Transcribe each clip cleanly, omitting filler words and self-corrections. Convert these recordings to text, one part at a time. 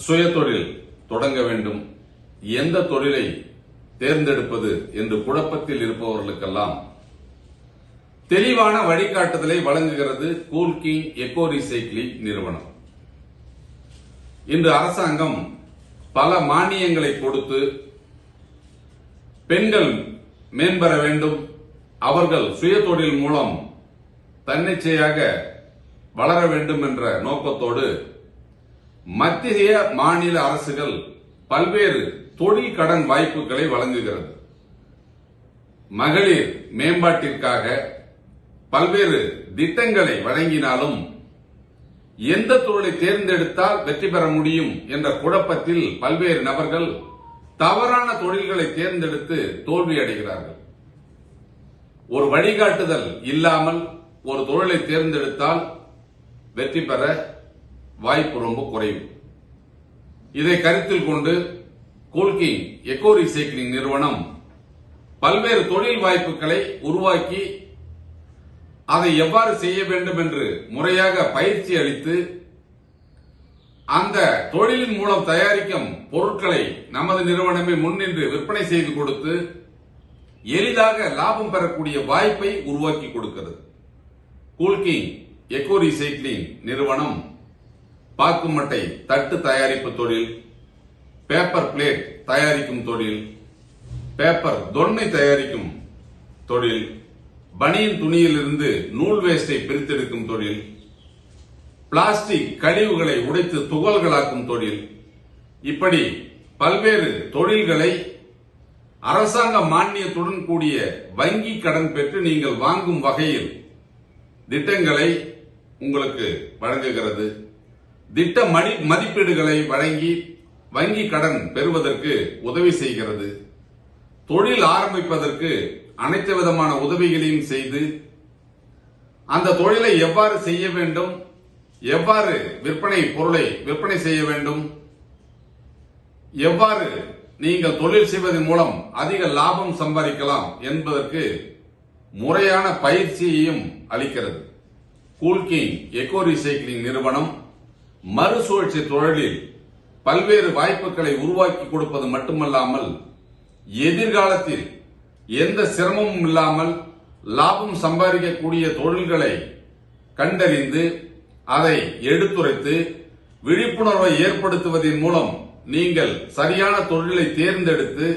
சுயதொழில் தொடங்க வேண்டும், எந்த தொழிலை தேர்ந்தெடுப்பது என்று குழப்பத்தில் இருப்பவர்களுக்கெல்லாம் தெளிவான வழிகாட்டுதலை வழங்குகிறது கூல்கிங் எக்கோ ரீசைக்கிளிங் நிறுவனம். இன்று அரசாங்கம் பல மானியங்களை கொடுத்து பெண்கள் மேம்பெற வேண்டும், அவர்கள் சுயதொழில் மூலம் தன்னிச்சையாக வளர வேண்டும் என்ற நோக்கத்தோடு மத்திய மாநில அரசுகள் பல்வேறு தொழில் கடன் வாய்ப்புகளை வழங்குகிறது. மகளிர் மேம்பாட்டிற்காக பல்வேறு திட்டங்களை வழங்கினாலும் எந்த தொழிலை தேர்ந்தெடுத்தால் வெற்றி பெற முடியும் என்ற குழப்பத்தில் பல்வேறு நபர்கள் தவறான தொழில்களை தேர்ந்தெடுத்து தோல்வி அடைகிறார்கள். ஒரு வழிகாட்டுதல் இல்லாமல் ஒரு தொழிலை தேர்ந்தெடுத்தால் வெற்றி பெற வாய்ப்பு ரொம்ப குறைவு. இதை கருத்தில் கொண்டு கூல்கிங் எக்கோ ரீசைக்கிளிங் நிறுவனம் பல்வேறு தொழில் வாய்ப்புகளை உருவாக்கி அதை எவ்வாறு செய்ய வேண்டும் என்று முறையாக பயிற்சி அளித்து அந்த தொழிலின் மூலம் தயாரிக்கும் பொருட்களை நமது நிறுவனமே முன்னின்று விற்பனை செய்து கொடுத்து எளிதாக லாபம் பெறக்கூடிய வாய்ப்பை உருவாக்கி கொடுக்கிறது. கூல்கிங் எக்கோ ரீசைக்கிளிங் நிறுவனம் பாக்குமட்டை தட்டு தயாரிப்பு தொழில், பேப்பர் பிளேட் தயாரிக்கும் தொழில், பேப்பர் தொன்னை தயாரிக்கும் தொழில், பனியன் துணியிலிருந்து நூல் வேஸ்டை பிரித்தெடுக்கும் தொழில், பிளாஸ்டிக் கழிவுகளை உடைத்து துகள்களாக்கும் தொழில், இப்படி பல்வேறு தொழில்களை அரசாங்க மானியத்துடன் கூடிய வங்கி கடன் பெற்று நீங்கள் வாங்கும் வகையில் திட்டங்களை உங்களுக்கு வழங்குகிறது. திட்ட மதிப்பீடுகளை வழங்கி வங்கி கடன் பெறுவதற்கு உதவி செய்கிறது. தொழில் ஆரம்பிப்பதற்கு அனைத்து விதமான உதவிகளையும் செய்து அந்த தொழிலை எவ்வாறு செய்ய வேண்டும், எவ்வாறு பொருளை விற்பனை செய்ய வேண்டும், எவ்வாறு நீங்கள் தொழில் செய்வதன் மூலம் அதிக லாபம் சம்பாதிக்கலாம் என்பதற்கு முறையான பயிற்சியையும் அளிக்கிறது. கூல்கிங் எக்கோ ரீசைக்கிளிங் நிறுவனம் மறுசுழற்சி தொழிலில் பல்வேறு வாய்ப்புகளை உருவாக்கி கொடுப்பது மட்டுமல்லாமல் எதிர்காலத்தில் எந்த சிரமமும் இல்லாமல் லாபம் சம்பாதிக்கக்கூடிய தொழில்களை கண்டறிந்து அதை எடுத்துரைத்து விழிப்புணர்வை ஏற்படுத்துவதன் மூலம் நீங்கள் சரியான தொழிலை தேர்ந்தெடுத்து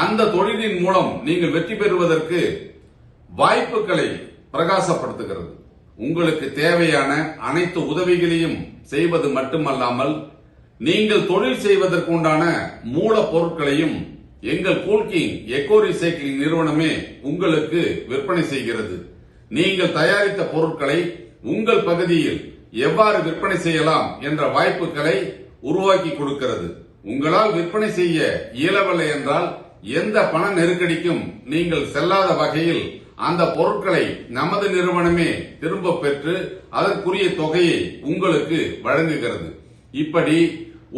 அந்த தொழிலின் மூலம் நீங்கள் வெற்றி பெறுவதற்கு வாய்ப்புகளை பிரகாசப்படுத்துகிறது. உங்களுக்கு தேவையான அனைத்து உதவிகளையும் செய்வது மட்டுமல்லாமல் நீங்கள் தொழில் செய்வதற்குண்டான மூலப்பொருட்களையும் எங்கள் கூல்கிங் எக்கோ ரீசைக்கிளிங் நிறுவனமே உங்களுக்கு விற்பனை செய்கிறது. நீங்கள் தயாரித்த பொருட்களை உங்கள் பகுதியில் எவ்வாறு விற்பனை செய்யலாம் என்ற வாய்ப்புகளை உருவாக்கி கொடுக்கிறது. உங்களால் விற்பனை செய்ய இயலவில்லை என்றால் எந்த பண நெருக்கடிக்கும் நீங்கள் செல்லாத வகையில் அந்த பொருட்களை நமது நிறுவனமே திரும்ப பெற்று அதற்குரிய தொகையை உங்களுக்கு வழங்குகிறது. இப்படி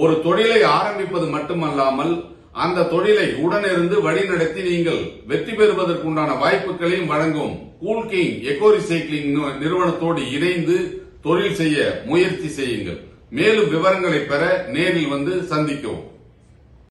ஒரு தொழிலை ஆரம்பிப்பது மட்டுமல்லாமல் அந்த தொழிலை உடனிருந்து வழிநடத்தி நீங்கள் வெற்றி பெறுவதற்குண்டான வாய்ப்புகளையும் வழங்கும் கூல்கிங் எக்கோ ரீசைக்கிளிங் நிறுவனத்தோடு இணைந்து தொழில் செய்ய முயற்சி செய்யுங்கள். மேலும் விவரங்களை பெற நேரில் வந்து சந்திக்கவும்.